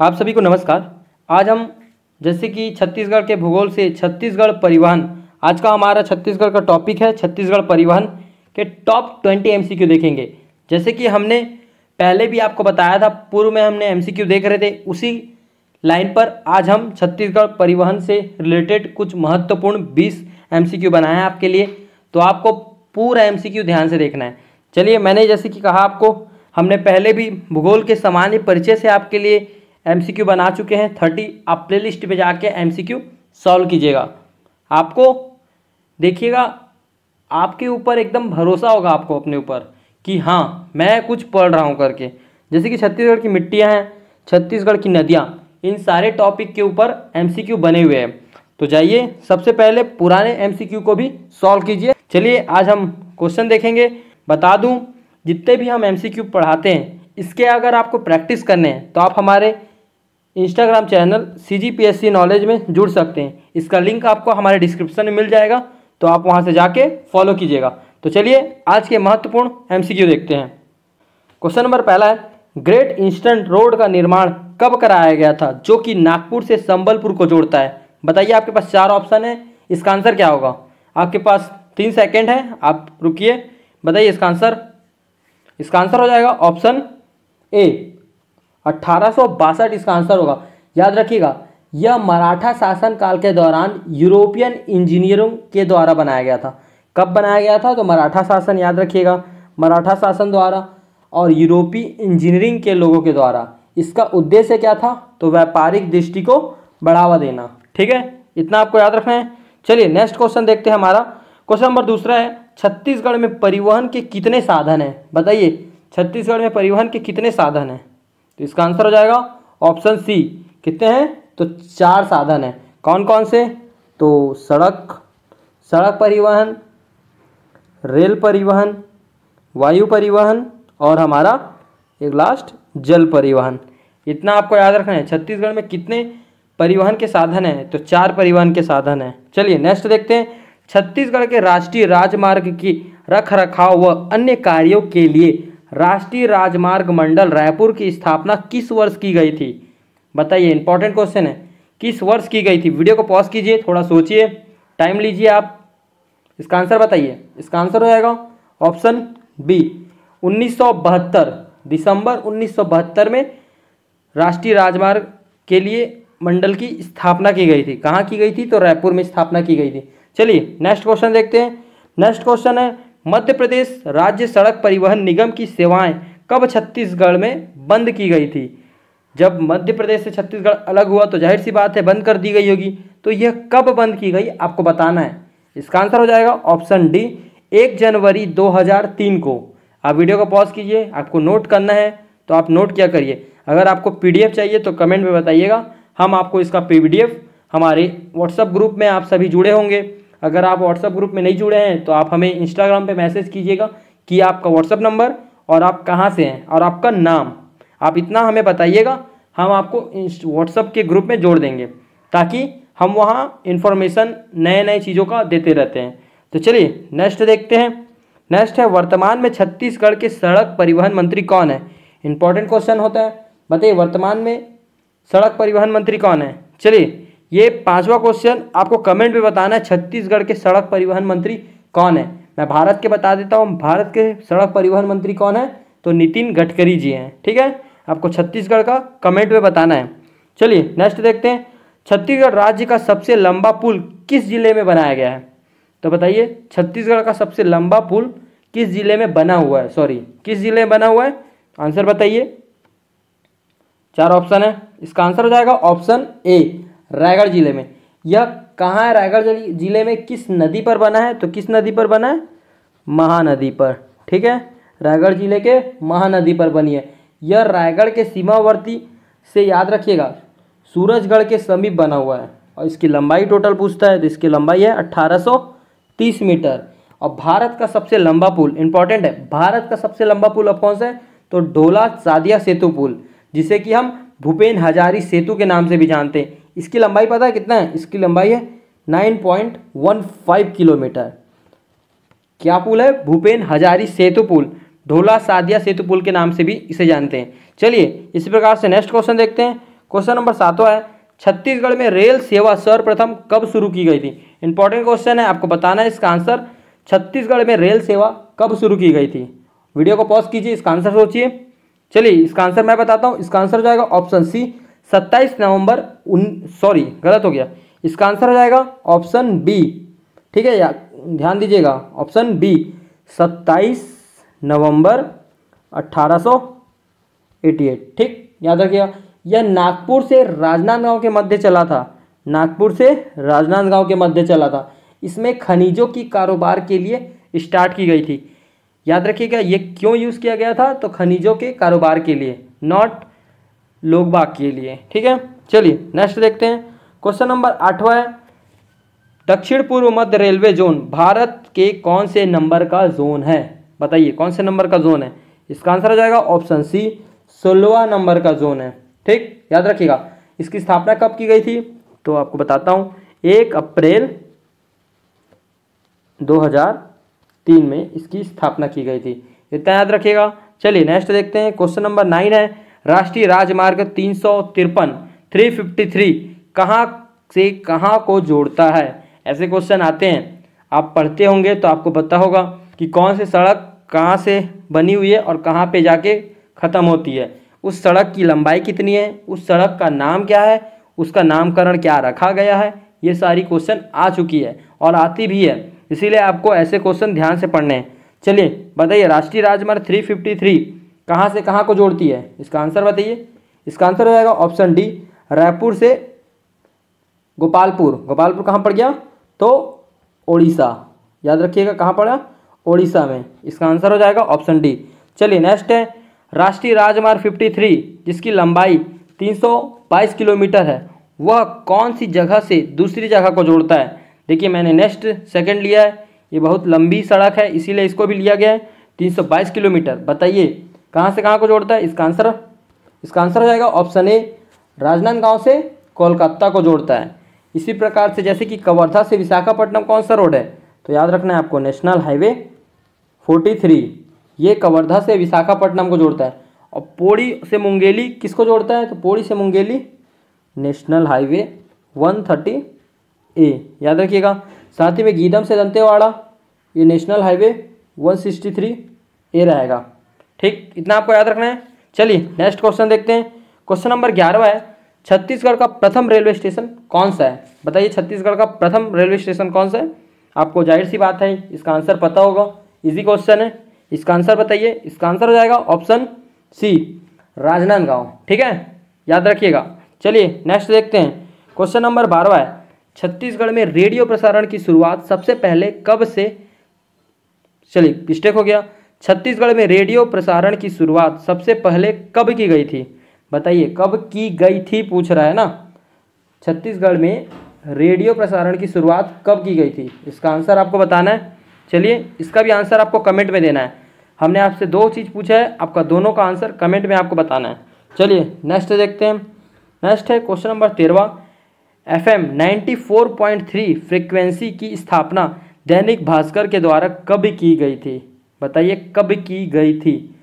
आप सभी को नमस्कार। आज हम जैसे कि छत्तीसगढ़ के भूगोल से छत्तीसगढ़ परिवहन, आज का हमारा छत्तीसगढ़ का टॉपिक है छत्तीसगढ़ परिवहन के टॉप 20 एमसीक्यू देखेंगे। जैसे कि हमने पहले भी आपको बताया था, पूर्व में हमने एमसीक्यू देख रहे थे, उसी लाइन पर आज हम छत्तीसगढ़ परिवहन से रिलेटेड कुछ महत्वपूर्ण 20 एमसीक्यू बनाए हैं आपके लिए। तो आपको पूरा एमसीक्यू ध्यान से देखना है। चलिए, मैंने जैसे कि कहा आपको, हमने पहले भी भूगोल के सामान्य परिचय से आपके लिए एमसीक्यू बना चुके हैं 30। आप प्ले लिस्ट पर जाके एमसीक्यू सॉल्व कीजिएगा। आपको देखिएगा, आपके ऊपर एकदम भरोसा होगा आपको अपने ऊपर कि हाँ, मैं कुछ पढ़ रहा हूँ करके। जैसे कि छत्तीसगढ़ की मिट्टियाँ हैं, छत्तीसगढ़ की नदियाँ, इन सारे टॉपिक के ऊपर एमसीक्यू बने हुए हैं। तो जाइए, सबसे पहले पुराने एमसीक्यू को भी सॉल्व कीजिए। चलिए, आज हम क्वेश्चन देखेंगे। बता दूं, जितने भी हम एमसीक्यू पढ़ाते हैं, इसके अगर आपको प्रैक्टिस करने हैं तो आप हमारे इंस्टाग्राम चैनल CGPSC नॉलेज में जुड़ सकते हैं। इसका लिंक आपको हमारे डिस्क्रिप्शन में मिल जाएगा, तो आप वहां से जाके फॉलो कीजिएगा। तो चलिए, आज के महत्वपूर्ण एमसीक्यू देखते हैं। क्वेश्चन नंबर पहला है, ग्रेट ईस्टर्न रोड का निर्माण कब कराया गया था, जो कि नागपुर से संबलपुर को जोड़ता है? बताइए, आपके पास 4 ऑप्शन है। इसका आंसर क्या होगा? आपके पास 3 सेकेंड है, आप रुकिए, बताइए इसका आंसर। इसका आंसर हो जाएगा ऑप्शन ए, 1862 इसका आंसर होगा। याद रखिएगा, यह मराठा शासन काल के दौरान यूरोपियन इंजीनियरों के द्वारा बनाया गया था। कब बनाया गया था? तो मराठा शासन, याद रखिएगा, मराठा शासन द्वारा और यूरोपीय इंजीनियरिंग के लोगों के द्वारा। इसका उद्देश्य क्या था? तो व्यापारिक दृष्टि को बढ़ावा देना। ठीक है, इतना आपको याद रखना है। चलिए, नेक्स्ट क्वेश्चन देखते हैं। हमारा क्वेश्चन नंबर दूसरा है, छत्तीसगढ़ में परिवहन के कितने साधन हैं? बताइए, छत्तीसगढ़ में परिवहन के कितने साधन हैं? तो इसका आंसर हो जाएगा ऑप्शन सी। कितने हैं? तो 4 साधन हैं। कौन कौन से? तो सड़क परिवहन, रेल परिवहन, वायु परिवहन और हमारा एक लास्ट जल परिवहन। इतना आपको याद रखना है। छत्तीसगढ़ में कितने परिवहन के साधन हैं? तो 4 परिवहन के साधन हैं। चलिए, नेक्स्ट देखते हैं। छत्तीसगढ़ के राष्ट्रीय राजमार्ग की रख रखाव व अन्य कार्यों के लिए राष्ट्रीय राजमार्ग मंडल रायपुर की स्थापना किस वर्ष की गई थी? बताइए, इंपॉर्टेंट क्वेश्चन है, किस वर्ष की गई थी? वीडियो को पॉज कीजिए, थोड़ा सोचिए, टाइम लीजिए आप, इसका आंसर बताइए। इसका आंसर हो जाएगा ऑप्शन बी, 1972। दिसंबर 1972 में राष्ट्रीय राजमार्ग के लिए मंडल की स्थापना की गई थी। कहाँ की गई थी? तो रायपुर में स्थापना की गई थी। चलिए, नेक्स्ट क्वेश्चन देखते हैं। नेक्स्ट क्वेश्चन है, मध्य प्रदेश राज्य सड़क परिवहन निगम की सेवाएं कब छत्तीसगढ़ में बंद की गई थी? जब मध्य प्रदेश से छत्तीसगढ़ अलग हुआ तो जाहिर सी बात है बंद कर दी गई होगी। तो यह कब बंद की गई आपको बताना है। इसका आंसर हो जाएगा ऑप्शन डी, 1 जनवरी 2003 को। आप वीडियो को पॉज कीजिए, आपको नोट करना है तो आप नोट क्या करिए। अगर आपको PDF चाहिए तो कमेंट में बताइएगा, हम आपको इसका PDF हमारे व्हाट्सएप ग्रुप में आप सभी जुड़े होंगे। अगर आप व्हाट्सएप ग्रुप में नहीं जुड़े हैं तो आप हमें इंस्टाग्राम पे मैसेज कीजिएगा कि आपका व्हाट्सएप नंबर और आप कहाँ से हैं और आपका नाम, आप इतना हमें बताइएगा, हम आपको व्हाट्सएप के ग्रुप में जोड़ देंगे, ताकि हम वहाँ इन्फॉर्मेशन नए नए चीज़ों का देते रहते हैं। तो चलिए, नेक्स्ट देखते हैं। नेक्स्ट है, वर्तमान में छत्तीसगढ़ के सड़क परिवहन मंत्री कौन है? इंपॉर्टेंट क्वेश्चन होता है। बताइए, वर्तमान में सड़क परिवहन मंत्री कौन है? चलिए, ये 5वां क्वेश्चन आपको कमेंट में बताना है, छत्तीसगढ़ के सड़क परिवहन मंत्री कौन है। मैं भारत के बता देता हूँ, भारत के सड़क परिवहन मंत्री कौन है? तो नितिन गडकरी जी हैं। ठीक है, आपको छत्तीसगढ़ का कमेंट में बताना है। चलिए, नेक्स्ट देखते हैं। छत्तीसगढ़ राज्य का सबसे लंबा पुल किस जिले में बनाया गया है? तो बताइए, छत्तीसगढ़ का सबसे लंबा पुल किस जिले में बना हुआ है? किस जिले में बना हुआ है? आंसर बताइए। 4 ऑप्शन है, इसका आंसर हो जाएगा ऑप्शन ए, रायगढ़ जिले में। यह कहाँ है? रायगढ़ जिले में। किस नदी पर बना है? तो किस नदी पर बना है? महानदी पर। ठीक है, रायगढ़ जिले के महानदी पर बनी है। यह रायगढ़ के सीमावर्ती से, याद रखिएगा, सूरजगढ़ के समीप बना हुआ है। और इसकी लंबाई टोटल पूछता है तो इसकी लंबाई है 1830 मीटर। और भारत का सबसे लंबा पुल, इंपॉर्टेंट है, भारत का सबसे लंबा पुल अब कौन सा है? तो ढोला सादिया सेतु पुल, जिसे कि हम भूपेन हजारी सेतु के नाम से भी जानते हैं। इसकी लंबाई पता है कितना है? इसकी लंबाई है 9.15 किलोमीटर। क्या पुल है? भूपेन हजारी सेतु पुल। ढोला सादिया सेतु पुल के नाम से भी इसे जानते हैं। चलिए इसी प्रकार से नेक्स्ट क्वेश्चन देखते हैं। क्वेश्चन नंबर 7वां है, छत्तीसगढ़ में रेल सेवा सर्वप्रथम कब शुरू की गई थी। इंपॉर्टेंट क्वेश्चन है, आपको बताना है इसका आंसर। छत्तीसगढ़ में रेल सेवा कब शुरू की गई थी। वीडियो को पॉज कीजिए, इसका आंसर सोचिए। चलिए इसका आंसर मैं बताता हूँ। इसका आंसर हो जाएगा ऑप्शन सी 27 नवंबर गलत हो गया। इसका आंसर हो जाएगा ऑप्शन बी, ठीक है यार, ध्यान दीजिएगा, ऑप्शन बी 27 नवंबर 1888, ठीक, याद रखिएगा। यह नागपुर से राजनांदगांव के मध्य चला था, नागपुर से राजनांदगांव के मध्य चला था। इसमें खनिजों की कारोबार के लिए स्टार्ट की गई थी। याद रखिएगा ये क्यों यूज़ किया गया था, तो खनिजों के कारोबार के लिए, नॉट लोग बाग के लिए, ठीक है। चलिए नेक्स्ट देखते हैं। क्वेश्चन नंबर 8वां है, दक्षिण पूर्व मध्य रेलवे जोन भारत के कौन से नंबर का जोन है। बताइए कौन से नंबर का जोन है। इसका आंसर हो जाएगा ऑप्शन सी 16वां नंबर का जोन है, ठीक, याद रखिएगा। इसकी स्थापना कब की गई थी, तो आपको बताता हूँ, 1 अप्रैल 2003 में इसकी स्थापना की गई थी, इतना याद रखिएगा। चलिए नेक्स्ट देखते हैं। क्वेश्चन नंबर 9 है, राष्ट्रीय राजमार्ग 353 कहाँ से कहाँ को जोड़ता है। ऐसे क्वेश्चन आते हैं, आप पढ़ते होंगे तो आपको पता होगा कि कौन सी सड़क कहाँ से बनी हुई है और कहाँ पे जाके ख़त्म होती है, उस सड़क की लंबाई कितनी है, उस सड़क का नाम क्या है, उसका नामकरण क्या रखा गया है। ये सारी क्वेश्चन आ चुकी है और आती भी है, इसीलिए आपको ऐसे क्वेश्चन ध्यान से पढ़ने हैं। चलिए बताइए, राष्ट्रीय राजमार्ग 353 कहाँ से कहाँ को जोड़ती है। इसका आंसर बताइए। इसका आंसर हो जाएगा ऑप्शन डी, रायपुर से गोपालपुर। गोपालपुर कहाँ पड़ गया, तो ओडिशा, याद रखिएगा कहाँ पड़ा, ओडिशा में। इसका आंसर हो जाएगा ऑप्शन डी। चलिए नेक्स्ट है, राष्ट्रीय राजमार्ग 53 जिसकी लंबाई 322 किलोमीटर है, वह कौन सी जगह से दूसरी जगह को जोड़ता है। देखिए मैंने नेक्स्ट सेकंड लिया है, ये बहुत लंबी सड़क है इसीलिए इसको भी लिया गया है। 322 किलोमीटर, बताइए कहाँ से कहाँ को जोड़ता है। इसका आंसर हो जाएगा ऑप्शन ए, राजनांदगांव से कोलकाता को जोड़ता है। इसी प्रकार से जैसे कि कवर्धा से विशाखापट्टनम कौन सा रोड है, तो याद रखना है आपको, नेशनल हाईवे 43, ये कवर्धा से विशाखापट्टनम को जोड़ता है। और पौड़ी से मुंगेली किसको जोड़ता है, तो पौड़ी से मुंगेली नेशनल हाईवे 130 ए, याद रखिएगा। साथ ही में गीदम से दंतेवाड़ा ये नेशनल हाईवे 163 ए रहेगा, ठीक, इतना आपको याद रखना है। चलिए नेक्स्ट क्वेश्चन देखते हैं। क्वेश्चन नंबर 11वां है, छत्तीसगढ़ का प्रथम रेलवे स्टेशन कौन सा है। बताइए छत्तीसगढ़ का प्रथम रेलवे स्टेशन कौन सा है। आपको जाहिर सी बात है इसका आंसर पता होगा, इजी क्वेश्चन है। इसका आंसर बताइए। इसका आंसर हो जाएगा ऑप्शन सी, राजनांदगांव, ठीक है, याद रखिएगा। चलिए नेक्स्ट देखते हैं। क्वेश्चन नंबर 12वां है, छत्तीसगढ़ में रेडियो प्रसारण की शुरुआत सबसे पहले कब से, चलिए मिस्टेक हो गया, छत्तीसगढ़ में रेडियो प्रसारण की शुरुआत सबसे पहले कब की गई थी। बताइए कब की गई थी पूछ रहा है ना। छत्तीसगढ़ में रेडियो प्रसारण की शुरुआत कब की गई थी, इसका आंसर आपको बताना है। चलिए इसका भी आंसर आपको कमेंट में देना है। हमने आपसे 2 चीज़ पूछा है, आपका दोनों का आंसर कमेंट में आपको बताना है। चलिए नेक्स्ट देखते हैं। नेक्स्ट है क्वेश्चन नंबर 13वां, FM 94.3 फ्रिक्वेंसी की स्थापना दैनिक भास्कर के द्वारा कब की गई थी। बताइए कब की गई थी।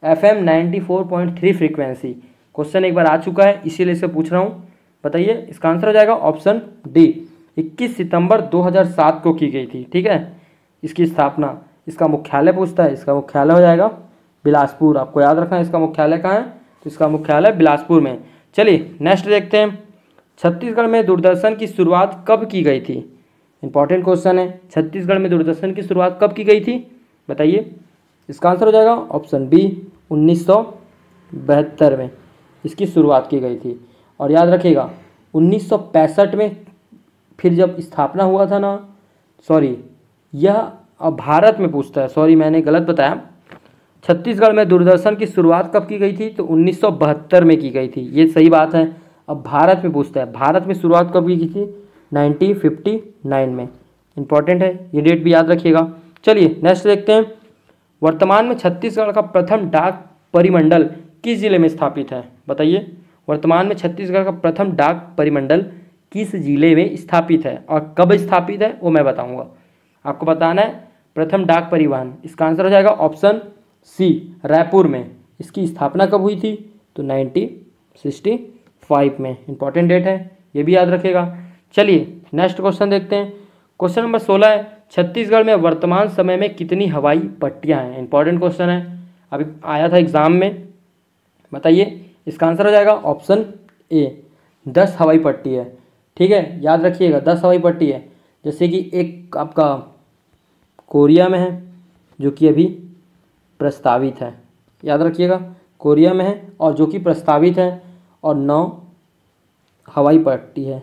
FM 94.3 फ्रिक्वेंसी, क्वेश्चन एक बार आ चुका है इसीलिए इसे पूछ रहा हूँ। बताइए इसका आंसर हो जाएगा ऑप्शन डी, 21 सितंबर 2007 को की गई थी, ठीक है, इसकी स्थापना। इसका मुख्यालय पूछता है, इसका मुख्यालय हो जाएगा बिलासपुर। आपको याद रखना है इसका मुख्यालय कहाँ है, तो इसका मुख्यालय बिलासपुर में। चलिए नेक्स्ट देखते हैं। छत्तीसगढ़ में दूरदर्शन की शुरुआत कब की गई थी। इंपॉर्टेंट क्वेश्चन है, छत्तीसगढ़ में दूरदर्शन की शुरुआत कब की गई थी। बताइए इसका आंसर हो जाएगा ऑप्शन बी, 1972 में इसकी शुरुआत की गई थी। और याद रखिएगा 1965 में फिर जब स्थापना हुआ था ना, सॉरी यह अब भारत में पूछता है, सॉरी मैंने गलत बताया। छत्तीसगढ़ में दूरदर्शन की शुरुआत कब की गई थी, तो 1972 में की गई थी, ये सही बात है। अब भारत में पूछता है, भारत में शुरुआत कब की थी, 1959 में। इंपॉर्टेंट है, ये डेट भी याद रखिएगा। चलिए नेक्स्ट देखते हैं। वर्तमान में छत्तीसगढ़ का प्रथम डाक परिमंडल किस जिले में स्थापित है। बताइए वर्तमान में छत्तीसगढ़ का प्रथम डाक परिमंडल किस जिले में स्थापित है और कब स्थापित है वो मैं बताऊंगा। आपको बताना है प्रथम डाक परिवहन, इसका आंसर हो जाएगा ऑप्शन सी, रायपुर में। इसकी स्थापना कब हुई थी, तो 1960 1905 में। इंपॉर्टेंट डेट है, ये भी याद रखिएगा। चलिए नेक्स्ट क्वेश्चन देखते हैं। क्वेश्चन नंबर 16 है, छत्तीसगढ़ में वर्तमान समय में कितनी हवाई पट्टियां हैं? इंपॉर्टेंट क्वेश्चन है, अभी आया था एग्जाम में। बताइए, इसका आंसर हो जाएगा ऑप्शन ए, 10 हवाई पट्टी है। ठीक है, याद रखिएगा 10 हवाई पट्टी है। जैसे कि एक आपका कोरिया में है जो कि अभी प्रस्तावित है, याद रखिएगा कोरिया में है और जो कि प्रस्तावित है, और 9 हवाई पट्टी है।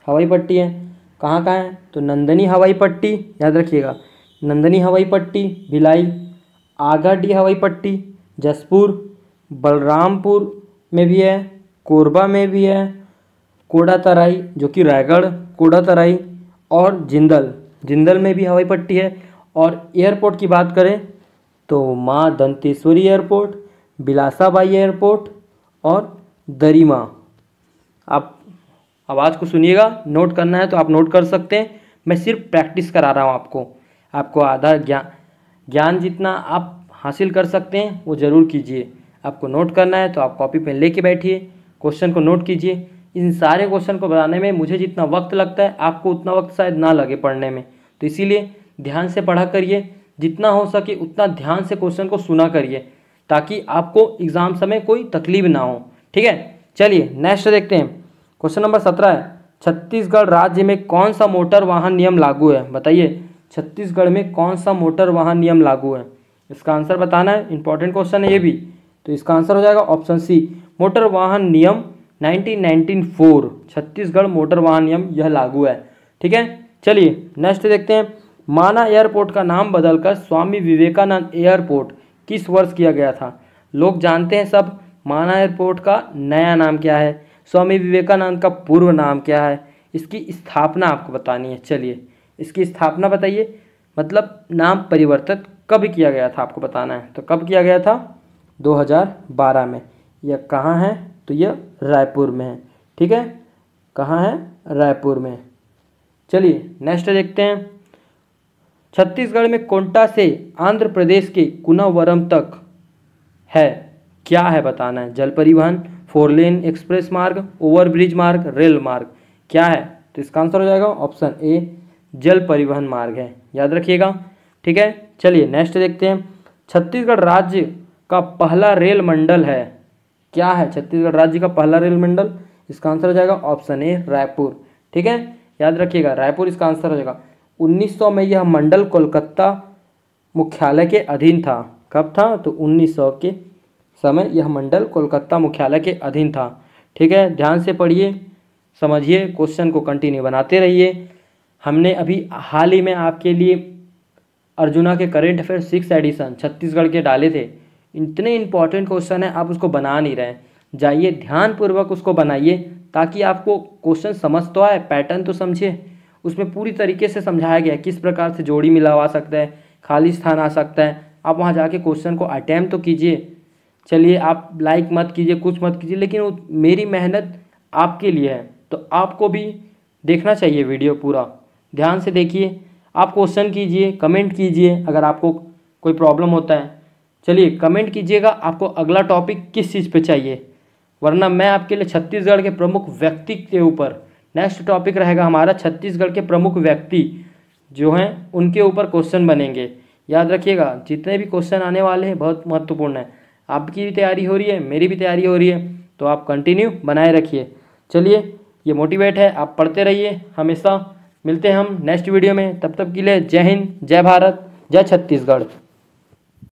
हवाई पट्टी है कहाँ कहाँ है? तो नंदनी हवाई पट्टी, याद रखिएगा नंदनी हवाई पट्टी, भिलाई, आगाडी हवाई पट्टी, जसपुर, बलरामपुर में भी है, कोरबा में भी है, कोडातराई जो कि रायगढ़, कोडातराई, और जिंदल में भी हवाई पट्टी है। और एयरपोर्ट की बात करें तो माँ दंतेश्वरी एयरपोर्ट, बिलासाबाई एयरपोर्ट और दरिमा। आप आवाज़ को सुनिएगा, नोट करना है तो आप नोट कर सकते हैं, मैं सिर्फ प्रैक्टिस करा रहा हूँ आपको आधा ज्ञान जितना आप हासिल कर सकते हैं वो ज़रूर कीजिए। आपको नोट करना है तो आप कॉपी पेन लेके बैठिए, क्वेश्चन को नोट कीजिए। इन सारे क्वेश्चन को बनाने में मुझे जितना वक्त लगता है आपको उतना वक्त शायद ना लगे पढ़ने में, तो इसीलिए ध्यान से पढ़ा करिए, जितना हो सके उतना ध्यान से क्वेश्चन को सुना करिए, ताकि आपको एग्ज़ाम समय कोई तकलीफ ना हो। ठीक है, चलिए नेक्स्ट देखते हैं। क्वेश्चन नंबर 17 है, छत्तीसगढ़ राज्य में कौन सा मोटर वाहन नियम लागू है? बताइए, छत्तीसगढ़ में कौन सा मोटर वाहन नियम लागू है? इसका आंसर बताना है, इंपॉर्टेंट क्वेश्चन है ये भी। तो इसका आंसर हो जाएगा ऑप्शन सी, मोटर वाहन नियम 1994, छत्तीसगढ़ मोटर वाहन नियम यह लागू है। ठीक है, चलिए नेक्स्ट देखते हैं। माना एयरपोर्ट का नाम बदलकर स्वामी विवेकानंद एयरपोर्ट किस वर्ष किया गया था? लोग जानते हैं सब, माना एयरपोर्ट का नया नाम क्या है, स्वामी विवेकानंद का पूर्व नाम क्या है, इसकी स्थापना आपको बतानी है। चलिए इसकी स्थापना बताइए, मतलब नाम परिवर्तित कब किया गया था आपको बताना है। तो कब किया गया था? 2012 में। यह कहाँ है? तो यह रायपुर में है। ठीक है, कहाँ है? रायपुर में। चलिए नेक्स्ट देखते हैं। छत्तीसगढ़ में कोंटा से आंध्र प्रदेश के कुनावरम तक है, क्या है बताना है। जल परिवहन, 4 लेन एक्सप्रेस मार्ग, ओवरब्रिज मार्ग, रेल मार्ग, क्या है? तो इसका आंसर हो जाएगा ऑप्शन ए, जल परिवहन मार्ग है, याद रखिएगा। ठीक है, चलिए नेक्स्ट देखते हैं। छत्तीसगढ़ राज्य का पहला रेल मंडल है, क्या है छत्तीसगढ़ राज्य का पहला रेल मंडल? इसका आंसर हो जाएगा ऑप्शन ए, रायपुर। ठीक है, याद रखिएगा रायपुर इसका आंसर हो जाएगा। 1900 में यह मंडल कोलकाता मुख्यालय के अधीन था। कब था? तो 1900 के समय यह मंडल कोलकाता मुख्यालय के अधीन था। ठीक है, ध्यान से पढ़िए, समझिए, क्वेश्चन को कंटिन्यू बनाते रहिए। हमने अभी हाल ही में आपके लिए अर्जुना के करेंट अफेयर 6 एडिशन छत्तीसगढ़ के डाले थे। इतने इंपॉर्टेंट क्वेश्चन है, आप उसको बना नहीं रहे, जाइए ध्यानपूर्वक उसको बनाइए, ताकि आपको क्वेश्चन समझ तो आए, पैटर्न तो समझिए। उसमें पूरी तरीके से समझाया गया है किस प्रकार से जोड़ी मिलावा सकता है, खाली स्थान आ सकता है। आप वहाँ जाके क्वेश्चन को अटैम्प्ट तो कीजिए। चलिए आप लाइक मत कीजिए, कुछ मत कीजिए, लेकिन मेरी मेहनत आपके लिए है, तो आपको भी देखना चाहिए वीडियो पूरा। ध्यान से देखिए, आप क्वेश्चन कीजिए, कमेंट कीजिए अगर आपको कोई प्रॉब्लम होता है। चलिए कमेंट कीजिएगा आपको अगला टॉपिक किस चीज़ पे चाहिए, वरना मैं आपके लिए छत्तीसगढ़ के प्रमुख व्यक्ति के ऊपर, नेक्स्ट टॉपिक रहेगा हमारा छत्तीसगढ़ के प्रमुख व्यक्ति जो हैं उनके ऊपर क्वेश्चन बनेंगे। याद रखिएगा, जितने भी क्वेश्चन आने वाले हैं बहुत महत्वपूर्ण है। आपकी भी तैयारी हो रही है, मेरी भी तैयारी हो रही है, तो आप कंटिन्यू बनाए रखिए। चलिए ये मोटिवेट है, आप पढ़ते रहिए हमेशा। मिलते हैं हम नेक्स्ट वीडियो में, तब तक के लिए जय हिंद, जय भारत, जय छत्तीसगढ़।